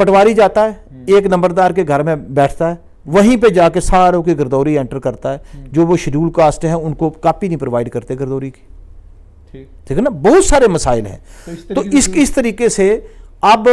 पटवारी जाता है, एक नंबरदार के घर में बैठता है, वहीं पे जाके सारों की गिरदौरी एंटर करता है। जो वो शेड्यूल कास्ट हैं उनको कापी नहीं प्रोवाइड करते गिरदौरी की। ठीक है ना, बहुत सारे मसाइल हैं। तो इस तरीके से अब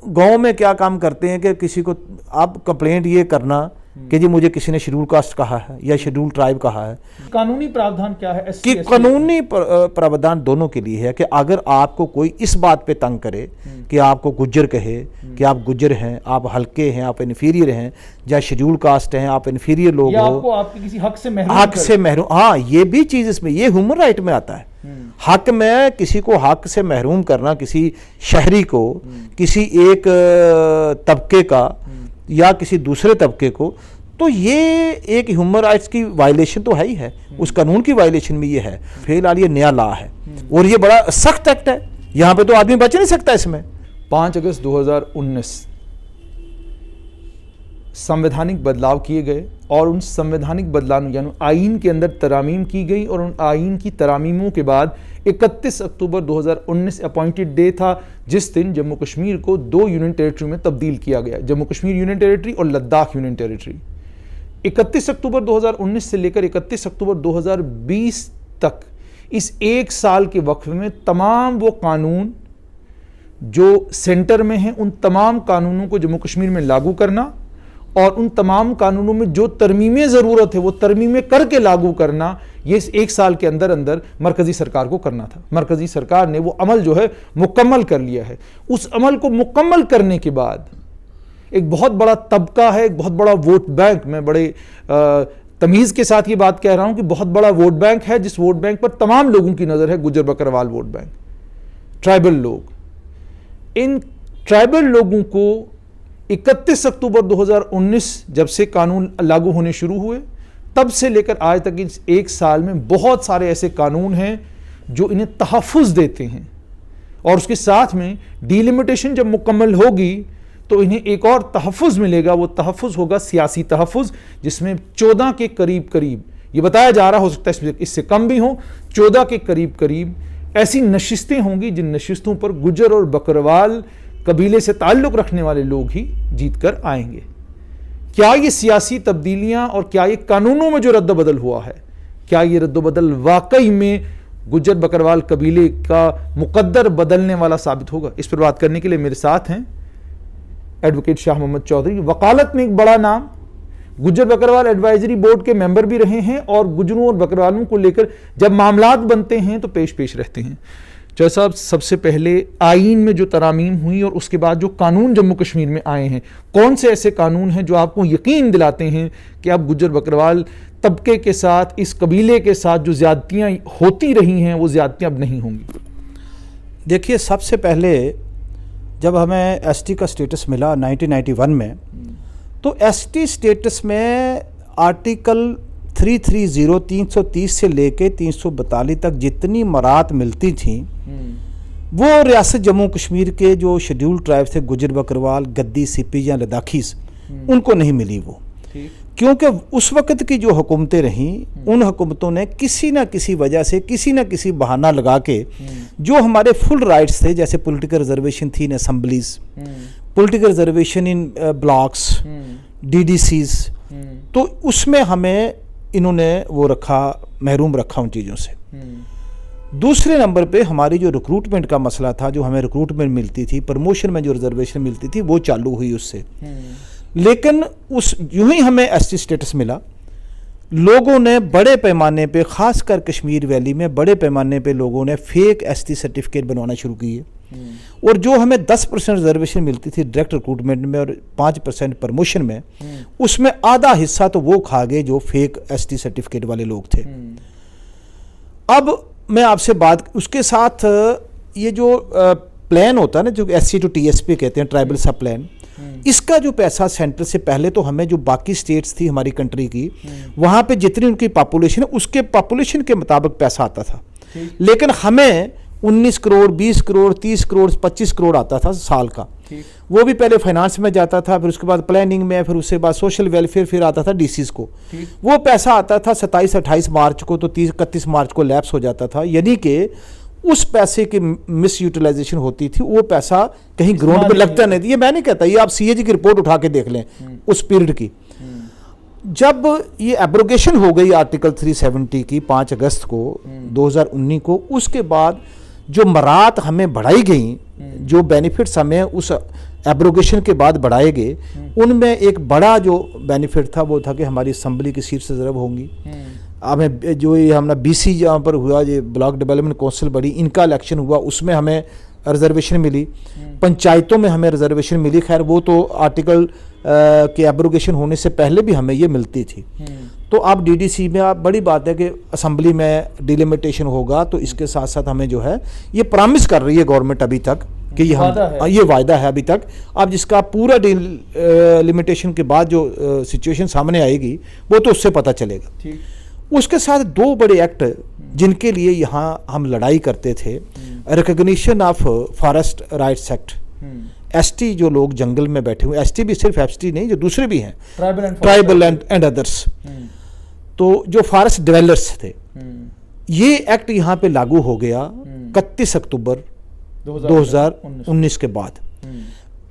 गांव में क्या काम करते हैं कि किसी को आप कंप्लेंट ये करना कि जी मुझे किसी ने शेड्यूल कास्ट कहा है या शेड्यूल ट्राइब कहा है। कानूनी प्रावधान क्या है कि कानूनी प्रावधान दोनों के लिए है कि अगर आपको कोई इस बात पे तंग करे कि आपको गुज्जर कहे कि आप गुज्जर हैं, आप हल्के हैं, आप इन्फीरियर हैं, या शेड्यूल कास्ट हैं, आप इन्फीरियर लोग हो, आपको आपके किसी हक से महरूम, हाँ, ये भी चीज इसमें, ये ह्यूमन राइट में आता है। हक में किसी को हक से महरूम करना, किसी शहरी को, किसी एक तबके का या किसी दूसरे तबके को, तो ये एक ह्यूमन राइट्स की वायलेशन तो है ही है, उस कानून की वायलेशन में ये है। फिलहाल ये नया लॉ है और ये बड़ा सख्त एक्ट है, यहाँ पे तो आदमी बच नहीं सकता इसमें। 5 अगस्त 2019 संवैधानिक बदलाव किए गए और उन संवैधानिक बदलाव यानी आईन के अंदर तरामीम की गई और उन आईन की तरामीमों के बाद 31 अक्टूबर 2019 अपॉइंटेड डे था जिस दिन जम्मू कश्मीर को 2 यूनियन टेरिटरी में तब्दील किया गया, जम्मू कश्मीर यूनियन टेरिटरी और लद्दाख यूनियन टेरिटरी। 31 अक्टूबर 2019 से लेकर 31 अक्टूबर 2020 तक इस 1 साल के वक्फ में तमाम वो कानून जो सेंटर में हैं उन तमाम कानूनों को जम्मू कश्मीर में लागू करना और उन तमाम कानूनों में जो तरमीमें ज़रूरत है वो तरमीमें करके लागू करना, ये इस 1 साल के अंदर अंदर मरकज़ी सरकार को करना था। मरकज़ी सरकार ने वो अमल जो है मुकम्मल कर लिया है। उस अमल को मुकम्मल करने के बाद एक बहुत बड़ा तबका है, एक बहुत बड़ा वोट बैंक, मैं बड़े तमीज़ के साथ ये बात कह रहा हूँ कि बहुत बड़ा वोट बैंक है, जिस वोट बैंक पर तमाम लोगों की नज़र है, Gujjar Bakarwal vote bank, tribal लोग। इन ट्राइबल लोगों को 31 अक्टूबर 2019 जब से कानून लागू होने शुरू हुए तब से लेकर आज तक इस 1 साल में बहुत सारे ऐसे कानून हैं जो इन्हें तहफ़्फ़ुज़ देते हैं और उसके साथ में डिलिमिटेशन जब मुकम्मल होगी तो इन्हें एक और तहफ़्फ़ुज़ मिलेगा। वो तहफ़्फ़ुज़ होगा सियासी तहफ़्फ़ुज़, जिसमें 14 के करीब ये बताया जा रहा, हो सकता है इससे कम भी हो, 14 के करीब ऐसी नशिस्तें होंगी जिन नशिस्तों पर गुज्जर और बकरवाल कबीले से ताल्लुक़ रखने वाले लोग ही जीत कर आएंगे। क्या ये सियासी तब्दीलियां और क्या ये कानूनों में जो रद्द-बदल हुआ है, क्या ये रद्द-बदल वाकई में गुज्जर बकरवाल कबीले का मुकद्दर बदलने वाला साबित होगा? इस पर बात करने के लिए मेरे साथ हैं एडवोकेट शाह मोहम्मद चौधरी, वकालत में एक बड़ा नाम, गुज्जर बकरवाल एडवाइजरी बोर्ड के मेंबर भी रहे हैं और गुज्जरों और बकरवालों को लेकर जब मामलात बनते हैं तो पेश रहते हैं। चौधरी साहब, सबसे पहले आईन में जो तरामीम हुई और उसके बाद जो कानून जम्मू कश्मीर में आए हैं, कौन से ऐसे कानून हैं जो आपको यकीन दिलाते हैं कि अब गुज्जर बकरवाल तबके के साथ, इस कबीले के साथ जो ज़्यादतियाँ होती रही हैं वो ज़्यादतियाँ अब नहीं होंगी? देखिए, सबसे पहले जब हमें एसटी का स्टेटस मिला 1991 में, तो एसटी स्टेटस में आर्टिकल 330 से लेके 342 तक जितनी मरात मिलती थी वो रियासत जम्मू कश्मीर के जो शेड्यूल ट्राइब थे, गुज्जर बकरवाल, गद्दी, सिपी या लद्दाखीज, उनको नहीं मिली वो। क्योंकि उस वक़्त की जो हुकूमतें रहीं उन हुकूमतों ने किसी ना किसी वजह से, किसी ना किसी बहाना लगा के जो हमारे फुल राइट्स थे, जैसे पॉलिटिकल रिजर्वेशन थी in assemblies, political reservation in blocks, DDCs, तो उसमें हमें इन्होंने वो रखा, महरूम रखा उन चीज़ों से। दूसरे नंबर पे हमारी जो रिक्रूटमेंट का मसला था, जो हमें रिक्रूटमेंट मिलती थी, प्रमोशन में जो रिजर्वेशन मिलती थी, वो चालू हुई उससे। लेकिन उस यूं ही हमें एसटी स्टेटस मिला, लोगों ने बड़े पैमाने पे, खासकर कश्मीर वैली में बड़े पैमाने पे लोगों ने फेक एसटी सर्टिफिकेट बनवाना शुरू किए और जो हमें 10% रिजर्वेशन मिलती थी डायरेक्ट रिक्रूटमेंट में और 5% प्रमोशन में, उसमें आधा हिस्सा तो वो खा गए जो फेक एसटी सर्टिफिकेट वाले लोग थे। अब मैं आपसे बात, उसके साथ ये जो प्लान होता है ना, जो SC to TSP कहते हैं, ट्राइबल सब प्लान, इसका जो पैसा सेंटर से पहले तो हमें जो बाकी स्टेट्स थी हमारी कंट्री की, वहाँ पे जितनी उनकी पॉपुलेशन है उसके पॉपुलेशन के मुताबिक पैसा आता था, लेकिन हमें 19 करोड़, 20 करोड़, 30 करोड़, 25 करोड़ आता था साल का। वो भी पहले फाइनेंस में जाता था, फिर उसके बाद प्लानिंग में, फिर उसके बाद सोशल वेलफेयर, फिर आता था डीसीज को। वो पैसा आता था 27-28 मार्च को, तो 30-31 मार्च को लैप्स हो जाता था। यानी कि उस पैसे की मिस यूटिलाइजेशन होती थी, वो पैसा कहीं ग्राउंड पे लगता नहीं था। ये मैं नहीं कहता, ये आप सीएजी की रिपोर्ट उठा के देख लें उस पीरियड की। जब ये एब्रोगेशन हो गई आर्टिकल 370 की 5 अगस्त को 2019 को, उसके बाद जो मरात हमें बढ़ाई गई, जो बेनिफिट्स हमें उस एब्रोगेशन के बाद बढ़ाए गए, उनमें एक बड़ा जो बेनिफिट था वो था कि हमारी असम्बली की सीट्स रिजर्व होंगी। हमें जो ये हमारा बीसी जहाँ पर हुआ, ये ब्लॉक डेवलपमेंट काउंसिल बड़ी, इनका इलेक्शन हुआ, उसमें हमें रिजर्वेशन मिली। पंचायतों में हमें रिजर्वेशन मिली। खैर वो तो आर्टिकल के एब्रोगेशन होने से पहले भी हमें ये मिलती थी। तो अब डीडीसी में आप बड़ी बात है कि असम्बली में डिलिमिटेशन होगा, तो इसके साथ साथ हमें जो है ये प्रॉमिस कर रही है गवर्नमेंट अभी तक कि ये वायदा है अभी तक। अब जिसका पूरा लिमिटेशन के बाद जो सिचुएशन सामने आएगी वो तो उससे पता चलेगा। उसके साथ 2 बड़े एक्ट जिनके लिए यहाँ हम लड़ाई करते थे, recognition of forest rights act, ST जो लोग जंगल में बैठे हुए, एसटी भी सिर्फ एसटी नहीं, जो दूसरे भी हैं, ट्राइबल एंड अदर्स, तो जो फॉरेस्ट डिवेलपर्स थे, ये एक्ट यहाँ पे लागू हो गया 31 अक्टूबर 2019 के बाद।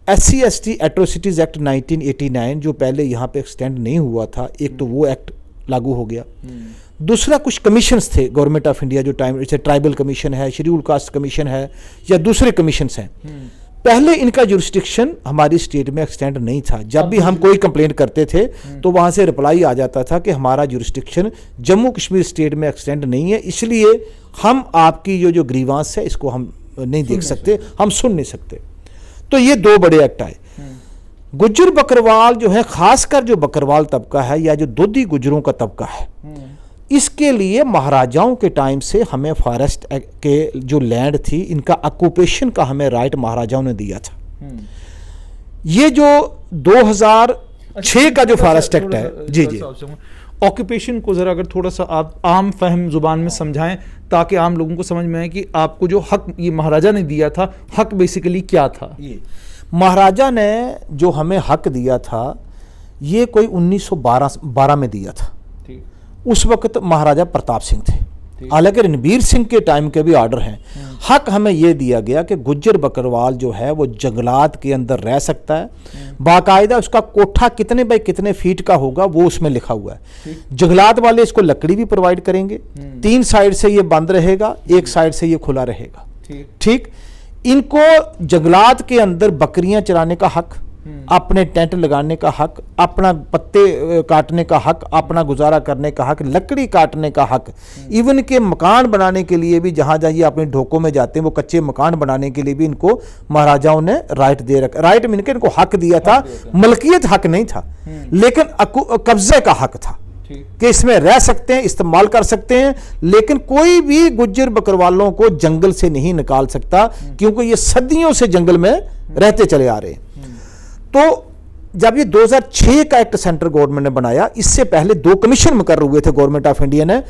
SC ST एट्रोसिटीज एक्ट 1989 जो पहले यहाँ पे एक्सटेंड नहीं हुआ था, एक तो वो एक्ट लागू हो गया। दूसरा कुछ कमीशंस थे गवर्नमेंट ऑफ इंडिया जो टाइम, जैसे ट्राइबल कमीशन है, शेड्यूल कास्ट कमीशन है, या दूसरे कमीशंस हैं, पहले इनका जुरिस्डिक्शन हमारी स्टेट में एक्सटेंड नहीं था। जब भी हम कोई कंप्लेंट करते थे तो वहाँ से रिप्लाई आ जाता था कि हमारा जुरिस्डिक्शन जम्मू कश्मीर स्टेट में एक्सटेंड नहीं है, इसलिए हम आपकी जो ग्रीवांस है इसको हम नहीं देख सकते, हम सुन नहीं सकते। तो ये 2 बड़े एक्ट आए। गुज्जर बकरवाल जो है, खासकर जो बकरवाल तबका है या जो दोधी गुज्जरों का तबका है, इसके लिए महाराजाओं के टाइम से हमें फॉरेस्ट के जो लैंड थी, इनका ऑक्यूपेशन का हमें राइट महाराजाओं ने दिया था। ये जो 2006 का जो फॉरेस्ट एक्ट है, जी जी, ऑक्यूपेशन को जरा अगर थोड़ा सा आप आम फहम जुबान में समझाएं ताकि आम लोगों को समझ में आए कि आपको जो हक ये महाराजा ने दिया था, हक बेसिकली क्या था। ये महाराजा ने जो हमें हक दिया था, ये कोई 1912 में दिया था। उस वक्त महाराजा प्रताप सिंह थे, हालांकि रणबीर सिंह के टाइम के भी ऑर्डर हैं। हक हमें यह दिया गया कि गुज्जर बकरवाल जो है वो जंगलात के अंदर रह सकता है, बाकायदा उसका कोठा कितने बाई कितने फीट का होगा वो उसमें लिखा हुआ है। जंगलात वाले इसको लकड़ी भी प्रोवाइड करेंगे, 3 साइड से ये बंद रहेगा, 1 साइड से ये खुला रहेगा। ठीक, इनको जंगलात के अंदर बकरियां चराने का हक, अपने टेंट लगाने का हक, अपना पत्ते काटने का हक, अपना गुजारा करने का हक, लकड़ी काटने का हक, इवन के मकान बनाने के लिए भी जहाँ जहाँ ये अपने ढोकों में जाते हैं वो कच्चे मकान बनाने के लिए भी इनको महाराजाओं ने राइट दे रखा। राइट मीन के इनको हक दिया था, मलकियत हक नहीं था, लेकिन कब्जे का हक था कि इसमें रह सकते हैं, इस्तेमाल कर सकते हैं, लेकिन कोई भी गुज्जर बकरवालों को जंगल से नहीं निकाल सकता, क्योंकि ये सदियों से जंगल में रहते चले आ रहे हैं। तो जब ये 2006 का एक्ट सेंट्रल गवर्नमेंट ने बनाया, इससे पहले 2 कमीशन मुकर्रर हुए थे गवर्नमेंट ऑफ इंडिया ने।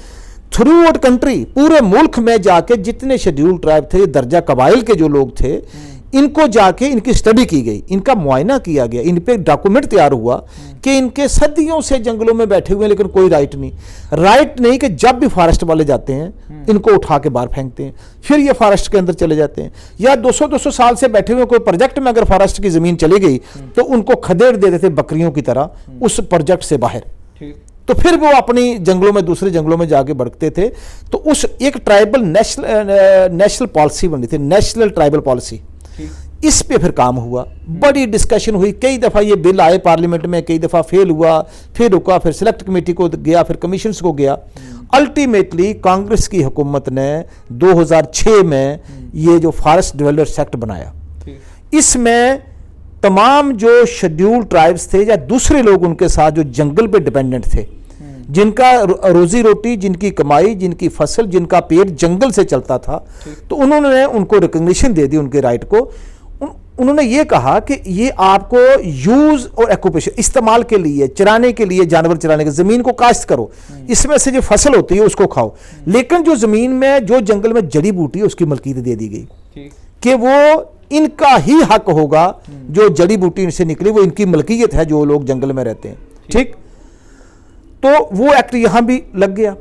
थ्रू आउट कंट्री, पूरे मुल्क में जाके जितने शेड्यूल ट्राइब थे, दर्जा कबाइल के जो लोग थे, इनको जाके इनकी स्टडी की गई, इनका मुआयना किया गया, इन पे डॉक्यूमेंट तैयार हुआ कि इनके सदियों से जंगलों में बैठे हुए हैं, लेकिन कोई राइट नहीं कि जब भी फॉरेस्ट वाले जाते हैं इनको उठा के बाहर फेंकते हैं, फिर ये फॉरेस्ट के अंदर चले जाते हैं, या 200-200 साल से बैठे हुए कोई प्रोजेक्ट में अगर फॉरेस्ट की जमीन चली गई तो उनको खदेड़ देते थे बकरियों की तरह उस प्रोजेक्ट से बाहर, तो फिर वो अपनी जंगलों में, दूसरे जंगलों में जाके भड़कते थे। तो उस एक ट्राइबल नेशनल पॉलिसी बनी थी, नेशनल ट्राइबल पॉलिसी, इस पे फिर काम हुआ, बड़ी डिस्कशन हुई, कई दफ़ा ये बिल आए पार्लियामेंट में, कई दफ़ा फेल हुआ, फिर रुका, फिर सिलेक्ट कमेटी को गया, फिर कमीशंस को गया। अल्टीमेटली कांग्रेस की हुकूमत ने 2006 में ये जो फॉरेस्ट डेवलपर्स एक्ट बनाया, इसमें तमाम जो शेड्यूल ट्राइब्स थे या दूसरे लोग उनके साथ जो जंगल पे डिपेंडेंट थे, जिनका रोजी रोटी, जिनकी कमाई, जिनकी फसल, जिनका पेट जंगल से चलता था, तो उन्होंने उनको रिकग्निशन दे दी उनके राइट को। उन्होंने ये कहा कि ये आपको यूज और ऑक्यूपेशन, इस्तेमाल के लिए, चराने के लिए, जानवर चराने के, जमीन को काश्त करो, इसमें से जो फसल होती है उसको खाओ, लेकिन जो जमीन में, जो जंगल में जड़ी बूटी है उसकी मलकियत दे दी गई कि वो इनका ही हक होगा, जो जड़ी बूटी इनसे निकली वो इनकी मलकियत है, जो लोग जंगल में रहते हैं। ठीक, तो वो एक्ट यहां भी लग गया।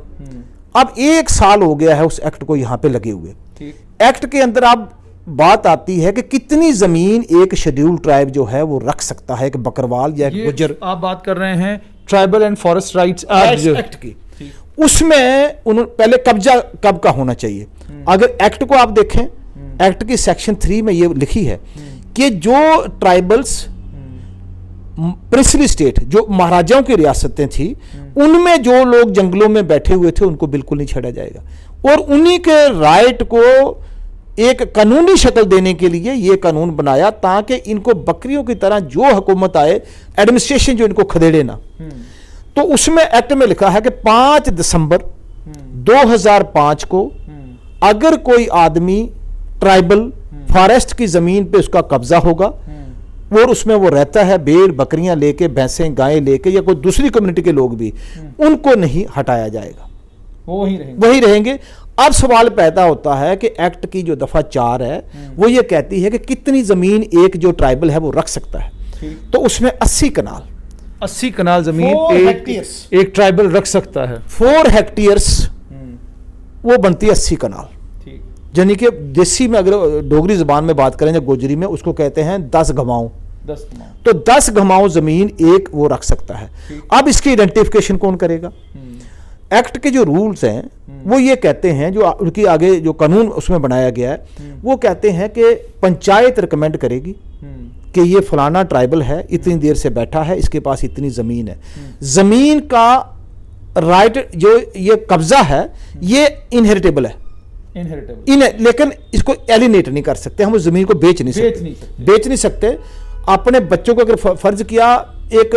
अब 1 साल हो गया है उस एक्ट को यहां पे लगे हुए। ठीक। एक्ट के अंदर अब बात आती है कि कितनी जमीन एक शेड्यूल ट्राइब जो है वो रख सकता है, एक बकरवाल या एक गुजर। आप बात कर रहे हैं tribal and forest rights act की, उसमें उन्होंने पहले कब्जा कब का होना चाहिए। अगर एक्ट को आप देखें, एक्ट की सेक्शन 3 में ये लिखी है कि जो ट्राइबल्स प्रिंसली स्टेट, जो महाराजाओं की रियासतें थी, उनमें जो लोग जंगलों में बैठे हुए थे उनको बिल्कुल नहीं छेड़ा जाएगा। और उन्हीं के राइट को एक कानूनी शक्ल देने के लिए ये कानून बनाया ताकि इनको बकरियों की तरह जो हुकूमत आए, एडमिनिस्ट्रेशन जो इनको खदेड़े ना। तो उसमें एक्ट में लिखा है कि 5 दिसंबर 2005 को अगर कोई आदमी ट्राइबल फॉरेस्ट की जमीन पे उसका कब्जा होगा और उसमें वो रहता है, भेड़ बकरियां लेके, भैंसें गायें लेके, या कोई दूसरी कम्युनिटी के लोग भी, उनको नहीं हटाया जाएगा, वो वही रहेंगे। अब सवाल पैदा होता है कि एक्ट की जो दफा 4 है वो ये कहती है कि कितनी जमीन एक जो ट्राइबल है वो रख सकता है। तो उसमें 80 कनाल जमीन एक ट्राइबल रख सकता है। 4 हेक्टेयर्स वो बनती है 80 कनाल। यानी कि देसी में अगर डोगरी जबान में बात करें, गोजरी में उसको कहते हैं 10 घमाओं। तो 10 घमाओं जमीन एक वो रख सकता है। अब इसकी आइडेंटिफिकेशन कौन करेगा? एक्ट के जो रूल्स हैं वो ये कहते हैं, जो उनकी आगे जो कानून उसमें बनाया गया है वो कहते हैं कि पंचायत रिकमेंड करेगी कि ये फलाना ट्राइबल है, इतनी देर से बैठा है, इसके पास इतनी जमीन है। जमीन का राइट जो ये कब्जा है ये इनहेरिटेबल है, लेकिन इसको एलिनेट नहीं कर सकते हम, उस जमीन को बेच नहीं सकते। अपने बच्चों को अगर फर्ज किया, एक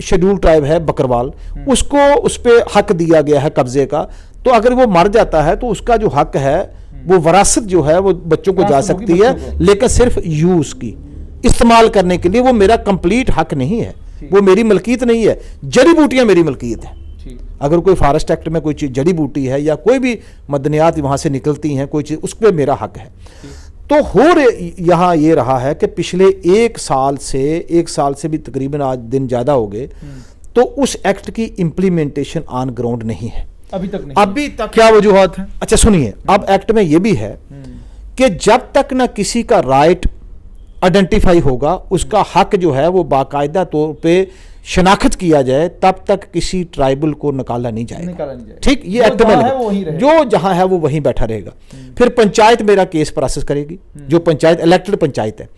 शेड्यूल ट्राइब है बकरवाल, उसको उस पर हक दिया गया है कब्जे का, तो अगर वो मर जाता है तो उसका जो हक है वो वरासत जो है वो बच्चों को जा सकती है, लेकिन सिर्फ यूज की, इस्तेमाल करने के लिए वो मेरा कंप्लीट हक नहीं है, वो मेरी मलकियत नहीं है। जड़ी बूटियां मेरी मलकियत है। अगर कोई फॉरेस्ट एक्ट में कोई चीज जड़ी बूटी है या कोई भी मदनियात वहां से निकलती हैं कोई चीज, उस पर मेरा हक है। तो यहाँ ये रहा है कि पिछले 1 साल से भी तकरीबन आज दिन ज़्यादा हो गए, तो उस एक्ट की इम्प्लीमेंटेशन ऑन ग्राउंड नहीं है अभी तक। क्या वजूहत है? अच्छा सुनिए, अब एक्ट में ये भी है कि जब तक ना किसी का राइट आइडेंटिफाई होगा, उसका हक जो है वो बाकायदा तौर पे शनाख्त किया जाए, तब तक किसी ट्राइबल को निकाला नहीं जाएगा। ठीक, ये एक्ट में जो जहां है वो वहीं बैठा रहेगा। फिर पंचायत मेरा केस प्रोसेस करेगी, जो पंचायत इलेक्टेड पंचायत है,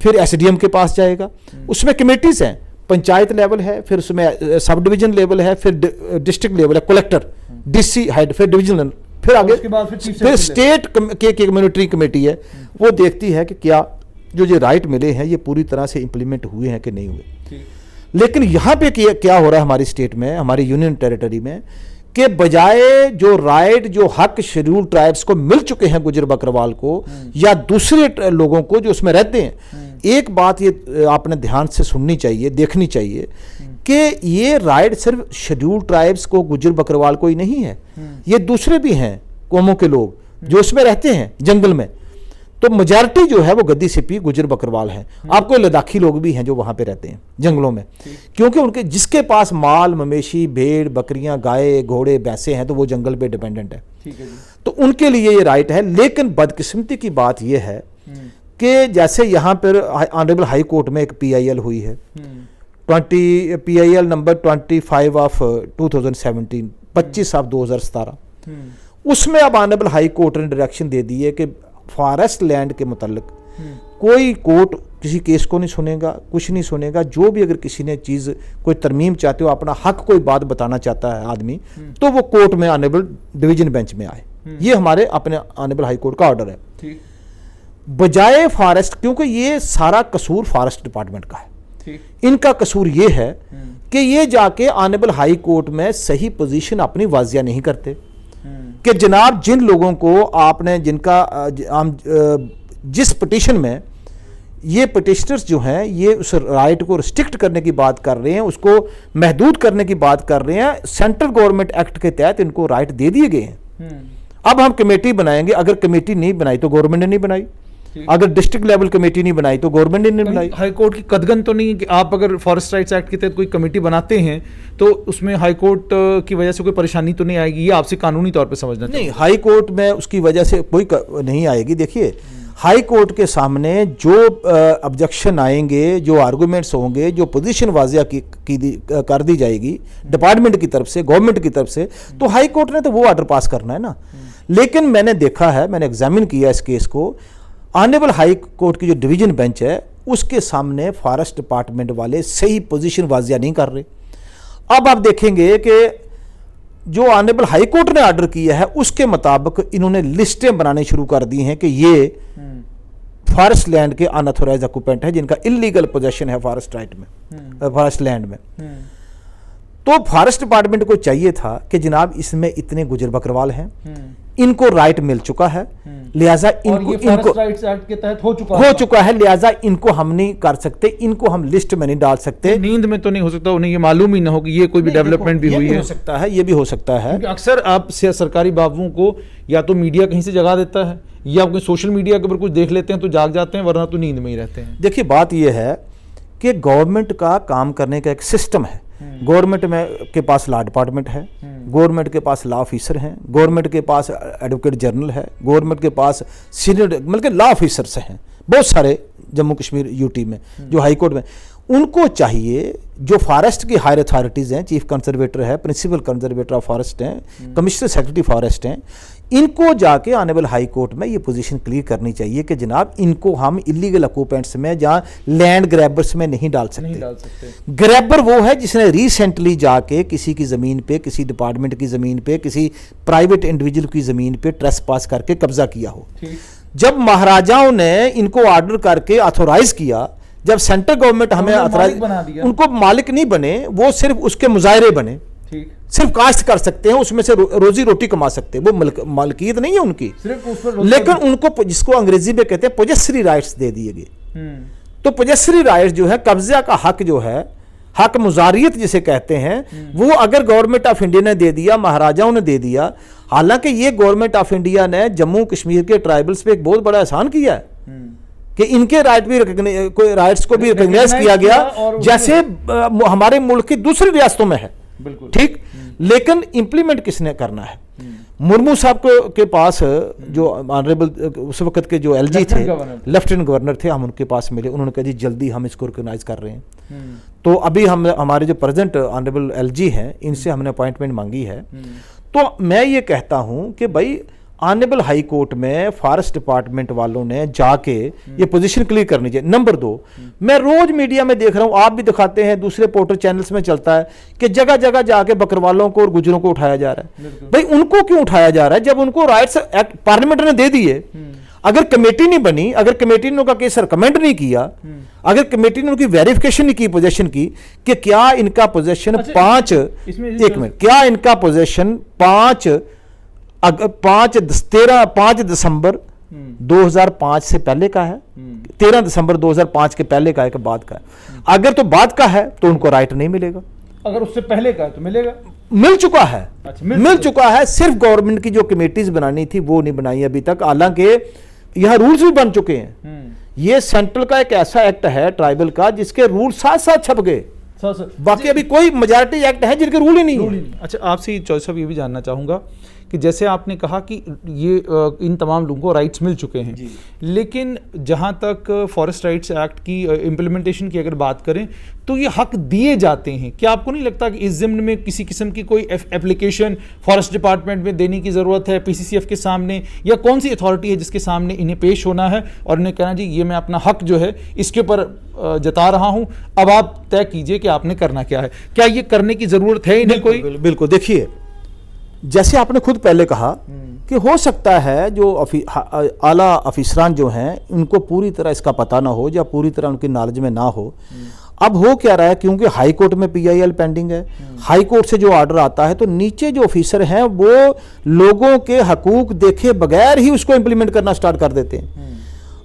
फिर एसडीएम के पास जाएगा, उसमें कमेटीज हैं, पंचायत लेवल है, फिर उसमें सब डिवीजन लेवल है, फिर डिस्ट्रिक्ट लेवल है, कलेक्टर, डीसी हेड, फिर डिवीजन, फिर आगे फिर स्टेट के कम्युनिटी कमेटी है, वो देखती है कि क्या जो ये राइट मिले हैं ये पूरी तरह से इंप्लीमेंट हुए हैं कि नहीं हुए। लेकिन यहाँ पे क्या हो रहा है हमारी स्टेट में, हमारी यूनियन टेरिटरी में, कि बजाय जो राइट जो हक शेड्यूल ट्राइब्स को मिल चुके हैं गुजर बकरवाल को या दूसरे लोगों को जो उसमें रहते हैं, एक बात ये आपने ध्यान से सुननी चाहिए, देखनी चाहिए कि ये राइट सिर्फ शेड्यूल ट्राइब्स को गुजर बकरवाल को ही नहीं है, ये दूसरे भी हैं कौमों के लोग जो उसमें रहते हैं जंगल में। तो मेजॉरिटी जो है वो गद्दी सिपी गुजर बकरवाल है। आपको लद्दाखी लोग भी हैं जो वहां पे रहते हैं जंगलों में, क्योंकि उनके जिसके पास माल मवेशी भेड़ बकरियां गाय घोड़े भैंसे हैं तो वो जंगल पे डिपेंडेंट है। तो उनके लिए ये राइट है। लेकिन बदकिस्मती की बात ये है कि जैसे यहाँ पर ऑनरेबल हाई कोर्ट में एक PIL हुई है, PIL नंबर 25 ऑफ 2017, 25 ऑफ 2017, उसमें अब ऑनरेबल हाई कोर्ट ने डायरेक्शन दे दी है कि फॉरेस्ट लैंड के मुतालिक कोई कोर्ट किसी केस को नहीं सुनेगा, कुछ नहीं सुनेगा। जो भी अगर किसी ने चीज़ कोई तरमीम चाहते हो, अपना हक कोई बात बताना चाहता है आदमी, तो वो कोर्ट में ऑनरेबल डिवीजन बेंच में आए। ये हमारे अपने ऑनरेबल हाई कोर्ट का ऑर्डर है। बजाय फॉरेस्ट, क्योंकि ये सारा कसूर फॉरेस्ट डिपार्टमेंट का है, इनका कसूर ये है कि ये जाके ऑनरेबल हाई कोर्ट में सही पोजीशन अपनी वाजिया नहीं करते कि जनाब जिन लोगों को आपने जिनका जिस पिटीशन में ये पिटिशनर्स जो हैं ये उस राइट को रिस्ट्रिक्ट करने की बात कर रहे हैं, उसको महदूद करने की बात कर रहे हैं, सेंट्रल गवर्नमेंट एक्ट के तहत इनको राइट दे दिए गए हैं। अब हम कमेटी बनाएंगे, अगर कमेटी नहीं बनाई तो गवर्नमेंट ने नहीं बनाई, अगर डिस्ट्रिक्ट लेवल कमेटी नहीं बनाई तो गवर्नमेंट ने नहीं बनाई। हाई कोर्ट की कदगन तो नहीं है कि आप अगर फॉरेस्ट राइट्स एक्ट के तहत कोई कमेटी बनाते हैं तो उसमें हाई कोर्ट की वजह से कोई परेशानी तो नहीं आएगी, ये आपसे कानूनी तौर पे समझना नहीं, हाई कोर्ट में उसकी वजह से कोई नहीं आएगी। देखिए, हाई कोर्ट के सामने जो ऑब्जेक्शन आएंगे, जो आर्गूमेंट्स होंगे, जो पोजीशन वाजिया कर दी जाएगी डिपार्टमेंट की तरफ से, गवर्नमेंट की तरफ से, तो हाई कोर्ट ने तो वो ऑर्डर पास करना है ना। लेकिन मैंने देखा है, मैंने एग्जामिन किया इस केस को, ऑनरेबल हाई कोर्ट की जो डिवीजन बेंच है उसके सामने फॉरेस्ट डिपार्टमेंट वाले सही पोजीशन वाजिया नहीं कर रहे। अब आप देखेंगे कि जो ऑनरेबल हाई कोर्ट ने ऑर्डर किया है उसके मुताबिक इन्होंने लिस्टें बनानी शुरू कर दी हैं कि ये फॉरेस्ट लैंड के अनऑथोराइज्ड ऑक्यूपेंट है जिनका इलीगल पोजेशन है फॉरेस्ट राइट में, फॉरेस्ट लैंड में। तो फॉरेस्ट डिपार्टमेंट को चाहिए था कि जनाब इसमें इतने गुजर बकरवाल हैं, इनको राइट मिल चुका है, लिहाजा इनको राइट्स एक्ट के तहत हो चुका है, लिहाजा इनको हम नहीं कर सकते, इनको हम लिस्ट में नहीं डाल सकते। तो नींद में तो नहीं हो सकता, उन्हें ये मालूम ही ना हो कि ये कोई भी डेवलपमेंट भी हुई है। हो सकता है, ये भी हो सकता है। अक्सर आप सरकारी बाबुओं को या तो मीडिया कहीं से जगा देता है या कोई सोशल मीडिया के ऊपर कुछ देख लेते हैं तो जाग जाते हैं, वरना तो नींद में ही रहते हैं। देखिए, बात यह है कि गवर्नमेंट का काम करने का एक सिस्टम है। गवर्नमेंट में के पास लॉ डिपार्टमेंट है, गवर्नमेंट के पास लॉ ऑफिसर हैं, गवर्नमेंट के पास एडवोकेट जनरल है, गवर्नमेंट के पास सीनियर मतलब लॉ ऑफिसर्स हैं बहुत सारे जम्मू कश्मीर यूटी में, जो हाई कोर्ट में। उनको चाहिए जो फॉरेस्ट की हायर अथॉरिटीज़ हैं, चीफ कंजर्वेटर है, प्रिंसिपल कंजर्वेटर ऑफ फॉरेस्ट हैं, कमिश्नर सेक्रेटरी फॉरेस्ट हैं, इनको जाके ऑनरेबल हाई कोर्ट में ये पोजीशन क्लियर करनी चाहिए कि जनाब इनको हम इलीगल ऑक्यूपेंट्स में, जहाँ लैंड ग्रैबर्स में नहीं डाल सकते। ग्रैबर वो है जिसने रिसेंटली जाके किसी की ज़मीन पे, किसी डिपार्टमेंट की ज़मीन पे, किसी प्राइवेट इंडिविजुअल की ज़मीन पे ट्रेस पास करके कब्जा किया हो। जब महाराजाओं ने इनको ऑर्डर करके ऑथोराइज किया, जब सेंट्रल गवर्नमेंट हमें ऑथोराइज, उनको मालिक नहीं बने, वो सिर्फ उसके मुजाहिरे बने, सिर्फ कास्ट कर सकते हैं, उसमें से रोजी रोटी कमा सकते हैं, वो मालकियत नहीं है उनकी, सिर्फ उस पर। लेकिन उनको, जिसको अंग्रेजी में कहते हैं पोजेसरी राइट्स दे दिए गए। तो पोजेसरी राइट्स जो है, कब्जा का हक जो है, हक मुजारियत जिसे कहते हैं, वो अगर गवर्नमेंट ऑफ इंडिया ने दे दिया, महाराजाओं ने दे दिया, हालांकि ये गवर्नमेंट ऑफ इंडिया ने जम्मू कश्मीर के ट्राइबल्स पे एक बहुत बड़ा एहसान किया है कि इनके राइट भी कोई राइट्स को भी रिकॉग्नाइज किया गया, जैसे हमारे मुल्क की दूसरी रियासतों में है, ठीक। लेकिन इंप्लीमेंट किसने करना है? मुर्मू साहब के पास जो ऑनरेबल उस वक्त के जो एलजी थे, लेफ्टिनेंट गवर्नर थे, हम उनके पास मिले, उन्होंने कहा जी जल्दी हम इसको रिकॉग्नाइज कर रहे हैं। तो अभी हमारे जो प्रेजेंट ऑनरेबल एलजी हैं, इनसे हमने अपॉइंटमेंट मांगी है। तो मैं ये कहता हूं कि भाई ऑनरेबल हाई कोर्ट में फॉरेस्ट डिपार्टमेंट वालों ने जाके ये पोजीशन क्लियर करनी चाहिए। नंबर 2, मैं रोज मीडिया में देख रहा हूं, आप भी दिखाते हैं, दूसरे पोर्टल चैनल्स में चलता है कि जगह जगह जाके बकरवालों को और गुजरों को उठाया जा रहा है। भाई उनको क्यों उठाया जा रहा है जब उनको राइट्स एक्ट पार्लियामेंट ने दे दिए? अगर कमेटी नहीं बनी, अगर कमेटी ने उनका केस रिकमेंड नहीं किया, अगर कमेटी ने उनकी वेरिफिकेशन नहीं की पोजीशन की कि क्या इनका पोजीशन 5 दिसंबर 2005 से पहले का है, 13 दिसंबर 2005 के पहले का है कि बाद का है? अगर तो बाद का है तो उनको राइट नहीं मिलेगा, अगर उससे पहले का है तो मिलेगा। मिल चुका है, मिल चुका है। सिर्फ गवर्नमेंट की जो कमेटीज बनानी थी वो नहीं बनाई अभी तक, हालांकि यहां रूल्स भी बन चुके हैं। ये सेंट्रल का एक ऐसा एक्ट है ट्राइबल का जिसके रूल साथ साथ छप गए, बाकी अभी कोई मेजॉरिटी एक्ट है जिनके रूल ही नहीं है। अच्छा, आपसे चौधरी साहब ये भी जानना चाहूंगा कि जैसे आपने कहा कि ये इन तमाम लोगों को राइट्स मिल चुके हैं, लेकिन जहाँ तक फॉरेस्ट राइट्स एक्ट की इम्प्लीमेंटेशन की अगर बात करें तो ये हक दिए जाते हैं। क्या आपको नहीं लगता कि इस ज़िम्न में किसी किस्म की कोई एप्लीकेशन फॉरेस्ट डिपार्टमेंट में देने की ज़रूरत है, पीसीसीएफ के सामने, या कौन सी अथॉरिटी है जिसके सामने इन्हें पेश होना है और इन्हें कहना जी ये मैं अपना हक जो है इसके ऊपर जता रहा हूँ, अब आप तय कीजिए कि आपने करना क्या है? क्या ये करने की ज़रूरत है इन्हें कोई? बिल्कुल। देखिए, जैसे आपने खुद पहले कहा कि हो सकता है जो आला अफिसरान जो हैं उनको पूरी तरह इसका पता ना हो या पूरी तरह उनकी नॉलेज में ना हो। अब हो क्या रहा है, क्योंकि हाई कोर्ट में पीआईएल पेंडिंग है, हाई कोर्ट से जो ऑर्डर आता है तो नीचे जो ऑफिसर हैं वो लोगों के हकूक देखे बगैर ही उसको इंप्लीमेंट करना स्टार्ट कर देते हैं।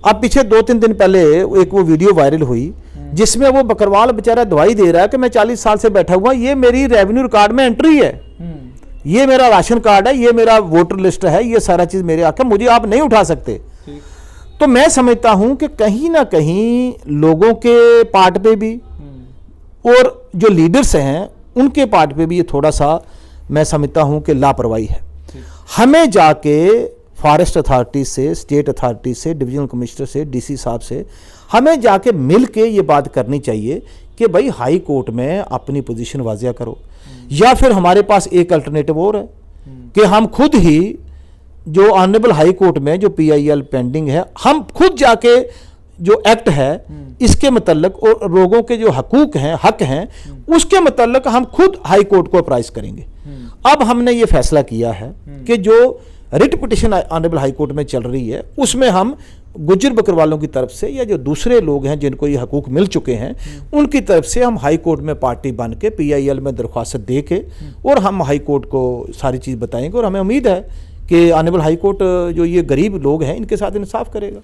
अब पीछे 2-3 दिन पहले एक वो वीडियो वायरल हुई जिसमें वो बकरवाल बेचारा दवाई दे रहा है कि मैं 40 साल से बैठा हुआ, ये मेरी रेवेन्यू रिकॉर्ड में एंट्री है, ये मेरा राशन कार्ड है, ये मेरा वोटर लिस्ट है, ये सारा चीज मेरे आके, मुझे आप नहीं उठा सकते। तो मैं समझता हूं कि कहीं ना कहीं लोगों के पार्ट पे भी और जो लीडर्स हैं उनके पार्ट पे भी ये थोड़ा सा मैं समझता हूं कि लापरवाही है। हमें जाके फॉरेस्ट अथॉरिटी से, स्टेट अथॉरिटी से, डिविजनल कमिश्नर से, डीसी साहब से हमें जाके मिल के ये बात करनी चाहिए कि भाई हाई कोर्ट में अपनी पोजीशन वाजिया करो, या फिर हमारे पास एक अल्टरनेटिव और है कि हम खुद ही जो ऑनरेबल हाई कोर्ट में जो PIL पेंडिंग है, हम खुद जाके जो एक्ट है इसके मतलब और लोगों के जो हकूक हैं, हक हैं, उसके मतलब हम खुद हाई कोर्ट को अप्राइज करेंगे। अब हमने ये फैसला किया है कि जो writ petition honourable high court में चल रही है उसमें हम गुज्जर बकरवालों की तरफ से या जो दूसरे लोग हैं जिनको ये हकूक मिल चुके हैं उनकी तरफ से हम हाई कोर्ट में पार्टी बन के PIL में दरख्वास्त दे के और हम हाई कोर्ट को सारी चीज़ बताएंगे और हमें उम्मीद है कि ऑनरेबल हाई कोर्ट जो ये गरीब लोग हैं इनके साथ इंसाफ करेगा।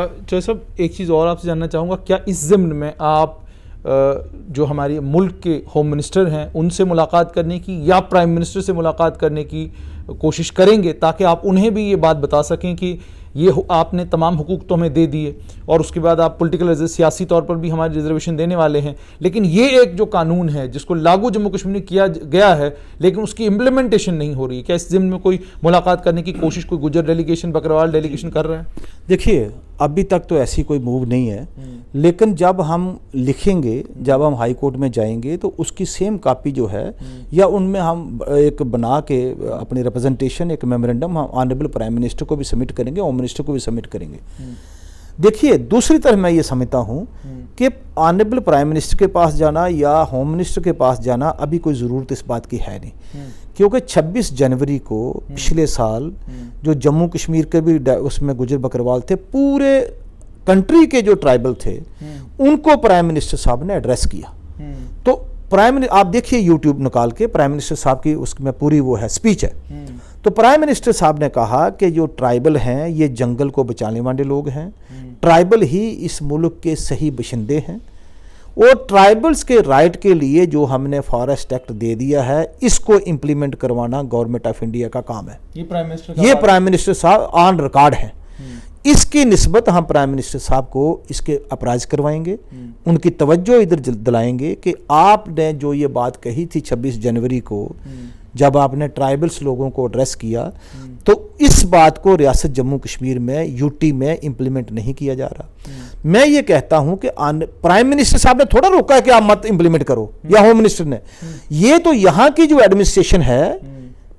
चौधरी साहब, एक चीज़ और आपसे जानना चाहूँगा, क्या इस ज़िम्न में आप जो हमारे मुल्क के होम मिनिस्टर हैं उनसे मुलाकात करने की या प्राइम मिनिस्टर से मुलाकात करने की कोशिश करेंगे ताकि आप उन्हें भी ये बात बता सकें कि ये आपने तमाम हुकूक तो हमें दे दिए और उसके बाद आप पॉलिटिकल सियासी तौर पर भी हमारी रिजर्वेशन देने वाले हैं, लेकिन ये एक जो कानून है जिसको लागू जम्मू कश्मीर में किया गया है लेकिन उसकी इम्प्लीमेंटेशन नहीं हो रही, क्या इस ज़िम्न में कोई मुलाकात करने की कोशिश कोई गुज्जर डेलीगेशन, बकरवाल डेलीगेशन कर रहा है? देखिए, अभी तक तो ऐसी कोई मूव नहीं है, लेकिन जब हम लिखेंगे, जब हम हाई कोर्ट में जाएंगे तो उसकी सेम कॉपी जो है या उनमें हम एक बना के अपनी रिप्रेजेंटेशन, एक मेमोरेंडम हम ऑनरेबल प्राइम मिनिस्टर को भी सबमिट करेंगे, होम मिनिस्टर को भी सबमिट करेंगे। देखिए, दूसरी तरफ मैं ये समझता हूँ कि ऑनरेबल प्राइम मिनिस्टर के पास जाना या होम मिनिस्टर के पास जाना अभी कोई ज़रूरत इस बात की है नहीं, क्योंकि 26 जनवरी को पिछले साल जो जम्मू कश्मीर के भी उसमें गुज्जर बकरवाल थे, पूरे कंट्री के जो ट्राइबल थे उनको प्राइम मिनिस्टर साहब ने एड्रेस किया। तो प्राइम आप देखिए यूट्यूब निकाल के प्राइम मिनिस्टर साहब की उसमें पूरी वो है स्पीच है। तो प्राइम मिनिस्टर साहब ने कहा कि जो ट्राइबल हैं ये जंगल को बचाने वाले लोग हैं, ट्राइबल ही इस मुल्क के सही बशिंदे हैं और ट्राइबल्स के राइट के लिए जो हमने फॉरेस्ट एक्ट दे दिया है इसको इम्प्लीमेंट करवाना गवर्नमेंट ऑफ इंडिया का काम है। ये प्राइम मिनिस्टर साहब ऑन रिकॉर्ड है। इसकी निस्बत हम प्राइम मिनिस्टर साहब को इसके अपराज करवाएंगे, उनकी तवज्जो इधर दिलाएंगे कि आपने जो ये बात कही थी 26 जनवरी को जब आपने ट्राइबल्स लोगों को एड्रेस किया, तो इस बात को रियासत जम्मू कश्मीर में यूटी में इम्प्लीमेंट नहीं किया जा रहा। मैं ये कहता हूं कि प्राइम मिनिस्टर साहब ने थोड़ा रोका है कि आप मत इम्प्लीमेंट करो, या होम मिनिस्टर ने, ये तो यहाँ की जो एडमिनिस्ट्रेशन है,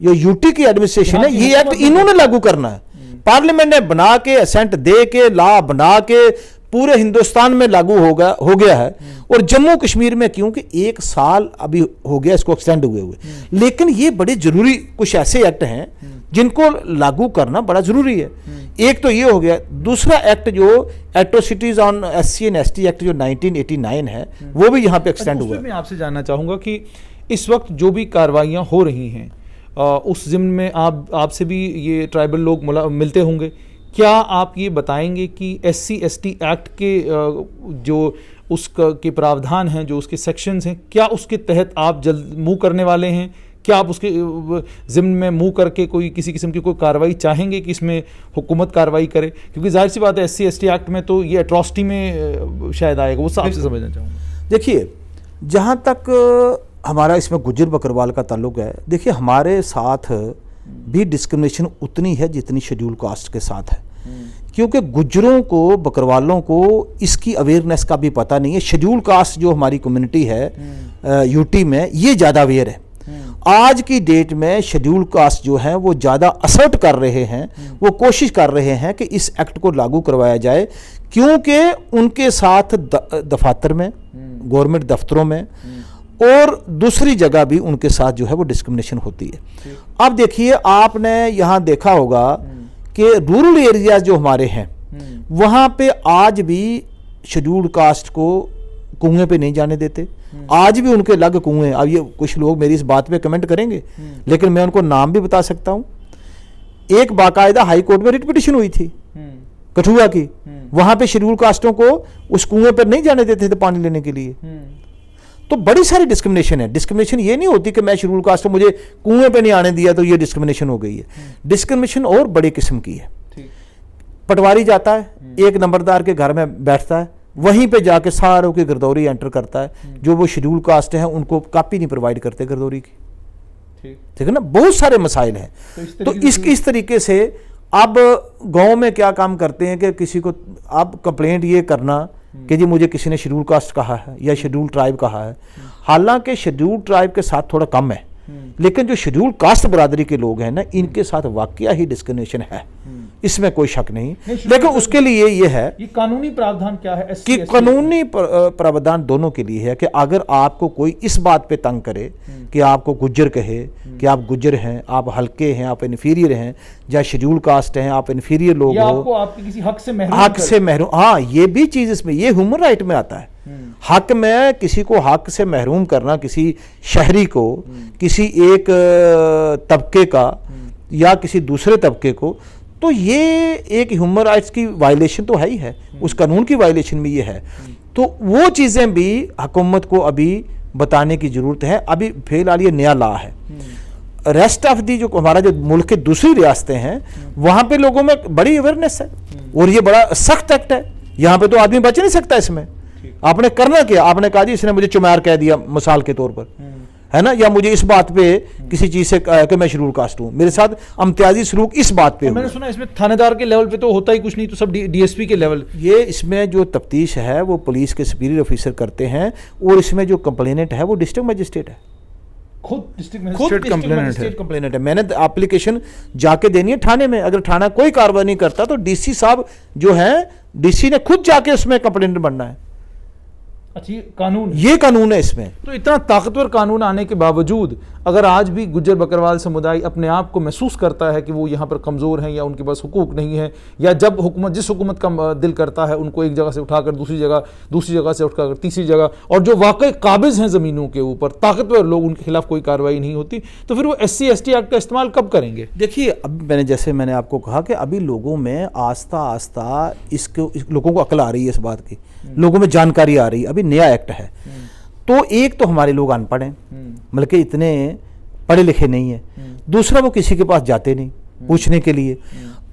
जो यूटी की एडमिनिस्ट्रेशन है, ये एक्ट इन्होंने लागू करना है। पार्लियामेंट ने बना के असेंट दे के लॉ बना के पूरे हिंदुस्तान में लागू हो गया है और जम्मू कश्मीर में क्योंकि 1 साल अभी हो गया इसको एक्सटेंड हुए हुए, लेकिन ये बड़े जरूरी कुछ ऐसे एक्ट हैं जिनको लागू करना बड़ा जरूरी है। एक तो ये हो गया, दूसरा एक्ट जो atrocities on SC and ST act जो 1989 है वो भी यहाँ पे एक्सटेंड हुआ है। मैं आपसे जानना चाहूँगा कि इस वक्त जो भी कार्रवाइयाँ हो रही हैं उस ज़िम्न में आपसे भी ये ट्राइबल लोग मिलते होंगे, क्या आप ये बताएंगे कि SC ST एक्ट के जो उसके प्रावधान हैं, जो उसके सेक्शंस हैं, क्या उसके तहत आप जल्द मूव करने वाले हैं? क्या आप उसके ज़िम्न में मूव करके कोई किसी किस्म की कोई कार्रवाई चाहेंगे कि इसमें हुकूमत कार्रवाई करे? क्योंकि जाहिर सी बात है SC ST एक्ट में तो ये एट्रॉसिटी में शायद आएगा, वो आपसे समझना चाहूँगा। देखिए, जहाँ तक हमारा इसमें गुज्जर बकरवाल का ताल्लुक है, देखिए हमारे साथ भी डिस्क्रिमिनेशन उतनी है जितनी शेड्यूल कास्ट के साथ है, क्योंकि गुज्जरों को, बकरवालों को इसकी अवेयरनेस का भी पता नहीं है। शेड्यूल कास्ट जो हमारी कम्युनिटी है यूटी में, ये ज़्यादा अवेयर है। आज की डेट में शेड्यूल कास्ट जो है वो ज़्यादा असर्ट कर रहे हैं, वो कोशिश कर रहे हैं कि इस एक्ट को लागू करवाया जाए, क्योंकि उनके साथ दफातर में, गवर्नमेंट दफ्तरों में और दूसरी जगह भी उनके साथ जो है वो डिस्क्रिमिनेशन होती है। अब देखिए, आपने यहाँ देखा होगा कि रूरल एरियाज जो हमारे हैं वहाँ पे आज भी शेड्यूल्ड कास्ट को कुएं पे नहीं जाने देते, आज भी उनके लग कुएं। अब ये कुछ लोग मेरी इस बात पे कमेंट करेंगे, लेकिन मैं उनको नाम भी बता सकता हूँ। एक बाकायदा हाई कोर्ट में रिट पिटिशन हुई थी कठुआ की, वहाँ पे शेड्यूल्ड कास्टों को उस कुएं पर नहीं जाने देते थे पानी लेने के लिए। तो बड़ी सारी डिस्क्रिमिनेशन है। डिस्क्रिमिनेशन ये नहीं होती कि मैं शेड्यूल कास्ट हूं, मुझे कुएं पे नहीं आने दिया तो ये डिस्क्रिमिनेशन हो गई है। डिस्क्रिमिनेशन और बड़ी किस्म की है। पटवारी जाता है, एक नंबरदार के घर में बैठता है, वहीं पे जाके सारों की गिरदौरी एंटर करता है। जो वो शेड्यूल कास्ट हैं उनको कॉपी नहीं प्रोवाइड करते गिरदौरी की। ठीक है ना, बहुत सारे मसाइल हैं। तो इस तरीके से अब गांव में क्या काम करते हैं कि किसी को अब कंप्लेंट ये करना कि जी मुझे किसी ने शेड्यूल कास्ट कहा है या शेड्यूल ट्राइब कहा है, हालांकि शेड्यूल ट्राइब के साथ थोड़ा कम है, लेकिन जो शेड्यूल कास्ट बरादरी के लोग हैं ना, इनके साथ वाकया ही डिस्क्रिमिनेशन है, इसमें कोई शक नहीं। लेकिन उसके लिए ये है, ये कानूनी प्रावधान क्या है कि कानूनी प्रावधान दोनों के लिए है कि अगर आपको कोई इस बात पे तंग करे कि आपको गुज्जर कहे कि आप गुज्जर हैं, आप हल्के हैं, आप इन्फीरियर हैं, या शेड्यूल कास्ट हैं, आप इन्फीरियर लोग हो, आपको आपके किसी हक से महरूम हाँ, ये भी चीज इसमें, ये ह्यूमन राइट में आता है। हक में किसी को हक से महरूम करना, किसी शहरी को, किसी एक तबके का या किसी दूसरे तबके को, तो ये एक ह्यूमन राइट्स की वायलेशन तो है ही है, उस कानून की वायलेशन भी ये है। तो वो चीज़ें भी हुकूमत को अभी बताने की ज़रूरत है। अभी फिलहाल ये नया लॉ है, रेस्ट ऑफ दी जो हमारा जो मुल्क के दूसरी रियासतें हैं वहाँ पे लोगों में बड़ी अवेयरनेस है और ये बड़ा सख्त एक्ट है। यहाँ पे तो आदमी बच नहीं सकता इसमें। आपने करना क्या, आपने कहा जी इसने मुझे चुमार कह दिया मिसाल के तौर पर, है ना, या मुझे इस बात पे किसी चीज से कि मैं शेड्यूल कास्ट हूं, मेरे साथ इम्तियाजी सलूक इस बात पे। मैंने सुना इसमें थानेदार के लेवल पे तो होता ही कुछ नहीं, तो सब डीएसपी के लेवल। ये इसमें जो तफ्तीश है वो पुलिस के सुपीरियर ऑफिसर करते हैं, और इसमें जो कंप्लेनेंट है वो डिस्ट्रिक्ट मजिस्ट्रेट है, खुद डिस्ट्रिक्ट मजिस्ट्रेट कंप्लेनेंट है। मैंने एप्लीकेशन जाके देनी है थाने में, अगर थाना कोई कार्रवाई नहीं करता तो डीसी साहब जो है, डीसी ने खुद जाके उसमें कंप्लेनेंट बनना है। अच्छा, ये कानून है इसमें। तो इतना ताकतवर कानून आने के बावजूद अगर आज भी गुज्जर बकरवाल समुदाय अपने आप को महसूस करता है कि वो यहाँ पर कमज़ोर हैं या उनके पास हुकूक नहीं है, या जब हुकूमत जिस हुकूमत का दिल करता है उनको एक जगह से उठाकर दूसरी जगह से उठाकर तीसरी जगह, और जो वाकई काबिज हैं ज़मीनों के ऊपर ताकतवर लोग, उनके खिलाफ कोई कार्रवाई नहीं होती, तो फिर वो SC ST एक्ट का इस्तेमाल कब करेंगे? देखिए, अब मैंने आपको कहा कि अभी लोगों में आस्ता आस्ता लोगों को अकल आ रही है इस बात की, लोगों में जानकारी आ रही है। अभी नया एक्ट है, तो एक तो हमारे लोग अनपढ़ हैं, मतलब कि इतने पढ़े लिखे नहीं है, दूसरा वो किसी के पास जाते नहीं पूछने के लिए।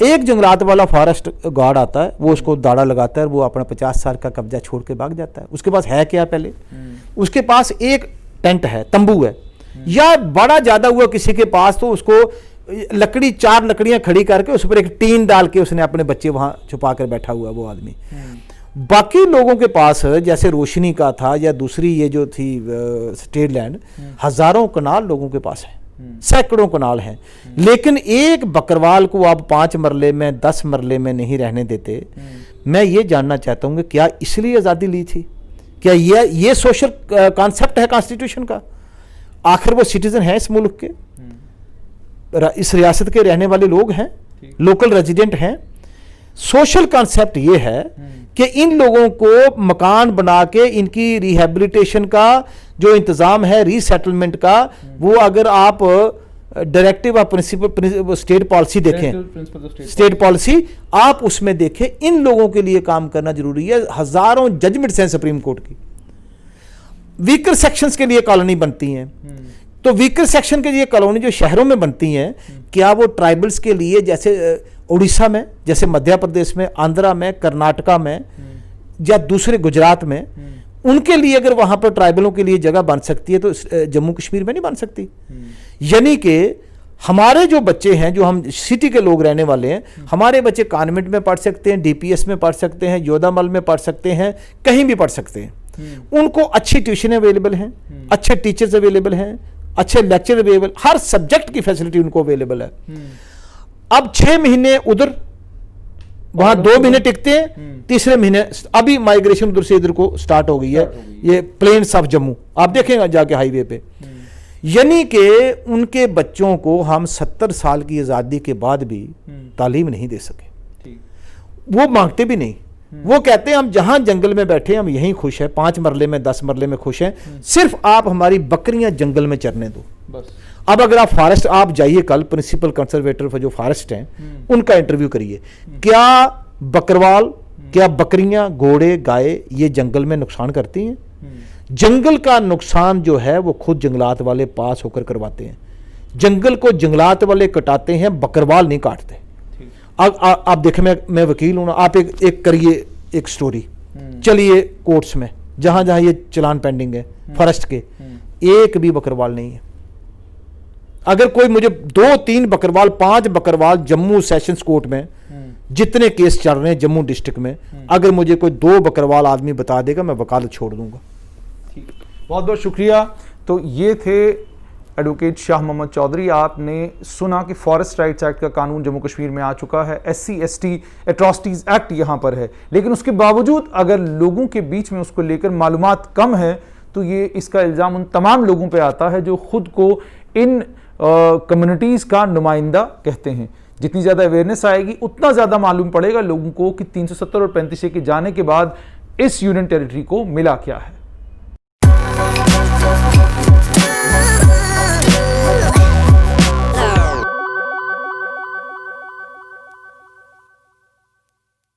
एक जंगलात वाला फॉरेस्ट गार्ड आता है, वो उसको दाड़ा लगाता है, वो अपना 50 साल का कब्जा छोड़ के भाग जाता है। उसके पास है क्या? पहले उसके पास एक टेंट है, तंबू है, या बड़ा ज्यादा हुआ किसी के पास तो उसको लकड़ी, 4 लकड़ियां खड़ी करके उस पर एक टीन डाल के उसने अपने बच्चे वहां छुपा कर बैठा हुआ वो आदमी। बाकी लोगों के पास जैसे रोशनी का था या दूसरी ये जो थी स्टेट लैंड, हजारों कनाल लोगों के पास है, सैकड़ों कनाल हैं, लेकिन एक बकरवाल को आप 5 मरले में 10 मरले में नहीं रहने देते। मैं ये जानना चाहता हूँ कि क्या इसलिए आज़ादी ली थी? क्या ये सोशल कॉन्सेप्ट है कॉन्स्टिट्यूशन का? आखिर वो सिटीजन है इस मुल्क के, इस रियासत के रहने वाले लोग हैं, लोकल रेजिडेंट हैं। सोशल कॉन्सेप्ट ये है कि इन लोगों को मकान बना के इनकी रिहेबिलिटेशन का जो इंतजाम है, रीसेटलमेंट का, वो अगर आप directive of principle state policy देखें, स्टेट पॉलिसी आप उसमें देखें, इन लोगों के लिए काम करना जरूरी है। हजारों जजमेंट्स हैं सुप्रीम कोर्ट की। वीकर सेक्शंस के लिए कॉलोनी बनती हैं, तो वीकर सेक्शन के लिए कॉलोनी जो शहरों में बनती हैं, क्या वो ट्राइबल्स के लिए, जैसे उड़ीसा में, जैसे मध्य प्रदेश में, आंध्रा में, कर्नाटका में, या दूसरे गुजरात में, उनके लिए अगर वहां पर ट्राइबलों के लिए जगह बन सकती है तो जम्मू कश्मीर में नहीं बन सकती? यानी कि हमारे जो बच्चे हैं, जो हम सिटी के लोग रहने वाले हैं, हमारे बच्चे कॉन्वेंट में पढ़ सकते हैं, DPS में पढ़ सकते हैं, योधामल में पढ़ सकते हैं, कहीं भी पढ़ सकते हैं। उनको अच्छी ट्यूशन अवेलेबल हैं, अच्छे टीचर्स अवेलेबल हैं, अच्छे लेक्चर अवेलेबल, हर सब्जेक्ट की फैसिलिटी उनको अवेलेबल है। अब 6 महीने उधर, वहां 2 महीने टिकते हैं, तीसरे महीने अभी माइग्रेशन उधर से इधर को स्टार्ट हो गई है, ये प्लेन्स ऑफ जम्मू आप देखेंगे जाके हाईवे पे। यानी कि उनके बच्चों को हम 70 साल की आज़ादी के बाद भी तालीम नहीं दे सके। वो मांगते भी नहीं, वो कहते हैं हम जहां जंगल में बैठे हम यहीं खुश है, 5 मरले में 10 मरले में खुश हैं, सिर्फ आप हमारी बकरियां जंगल में चरने दो बस। अब अगर आप फॉरेस्ट, आप जाइए कल प्रिंसिपल कंजर्वेटर जो फॉरेस्ट हैं उनका इंटरव्यू करिए, क्या बकरवाल, क्या बकरियां, घोड़े, गाय ये जंगल में नुकसान करती हैं? जंगल का नुकसान जो है वो खुद जंगलात वाले पास होकर करवाते हैं। जंगल को जंगलात वाले कटाते हैं, बकरवाल नहीं काटते। आप देखें, मैं वकील हूं ना, आप एक करिए एक स्टोरी, चलिए कोर्ट्स में जहां जहां ये चलान पेंडिंग है फॉरेस्ट के, एक भी बकरवाल नहीं है। अगर कोई मुझे 2-3 बकरवाल 5 बकरवाल जम्मू सेशंस कोर्ट में जितने केस चल रहे हैं जम्मू डिस्ट्रिक्ट में, अगर मुझे कोई 2 बकरवाल आदमी बता देगा, मैं वकालत छोड़ दूंगा। ठीक, बहुत बहुत शुक्रिया। तो ये थे एडवोकेट शाह मोहम्मद चौधरी। आपने सुना कि फॉरेस्ट राइट्स एक्ट का कानून जम्मू कश्मीर में आ चुका है, SC/ST एट्रॉसिटीज एक्ट यहाँ पर है, लेकिन उसके बावजूद अगर लोगों के बीच में उसको लेकर मालूमात कम है तो ये इसका इल्ज़ाम उन तमाम लोगों पे आता है जो खुद को इन कम्युनिटीज़ का नुमाइंदा कहते हैं। जितनी ज़्यादा अवेयरनेस आएगी उतना ज़्यादा मालूम पड़ेगा लोगों को कि 370 और 35A के जाने के बाद इस यूनियन टेरिटरी को मिला क्या है।